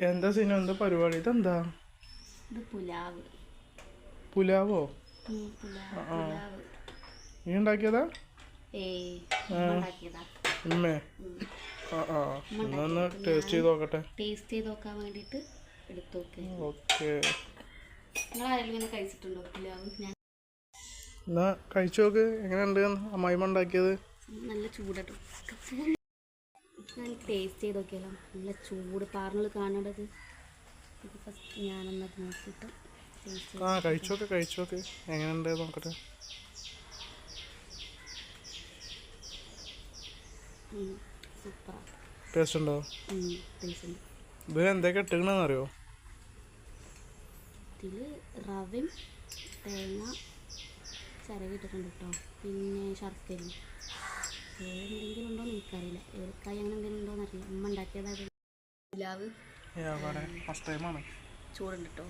എന്താ സിനു എന്താ പരിപാടി ഇതെന്താ പുലാവോ നീ ഉണ്ടാക്കിയതാ ഉമ്മേ ഒന്ന് ടേസ്റ്റ് ചെയ്ത് നോക്കട്ടെ ടേസ്റ്റ് ചെയ്ത് നോക്കാൻ വേണ്ടിയിട്ട് എടുത്തു ഓക്കെ നിങ്ങളാരെങ്കിലും കഴിച്ചിട്ടുണ്ടോ പുലാവ്? എന്നാ കഴിച്ചു നോക്ക് എങ്ങനെയുണ്ട് അമ്മായിമ്മ ഉണ്ടാക്കിയത്. നല്ല ചൂടട്ടോ, ഞാൻ ടേസ്റ്റ് ചെയ്ത് നോക്കിയാലോ. നല്ല ചൂട് പാർണൽ കാണേണ്ടത്. ഇത് ഫസ്റ്റ് ഞാനൊന്നത് നോക്കിയിട്ട് കഴിച്ചോക്കെ എങ്ങനെയുണ്ട് നോക്കട്ടെ. സൂപ്പറാ, ടേസ്റ്റ് ഉണ്ടോ? ടേസ്റ്റ് ഉണ്ട്. ഇത് എന്തൊക്കെ ഇട്ടിക്കണെന്ന് അറിയോ? ഇതിൽ റവയും തേങ്ങ ചിരകിട്ടിട്ടുണ്ട് കേട്ടോ, പിന്നെ ശർക്കരയും. എന്തെങ്കിലും ഉണ്ടോ എന്ന് എനിക്കറിയില്ല, ഏലക്കായ അങ്ങനെ എന്തെങ്കിലും ഉണ്ടോയെന്ന് അറിയില്ല. അമ്മ ഉണ്ടാക്കിയതായത് പുലാവ്. ഫസ്റ്റ് ടൈമാണ്. ചൂടുണ്ട് കേട്ടോ.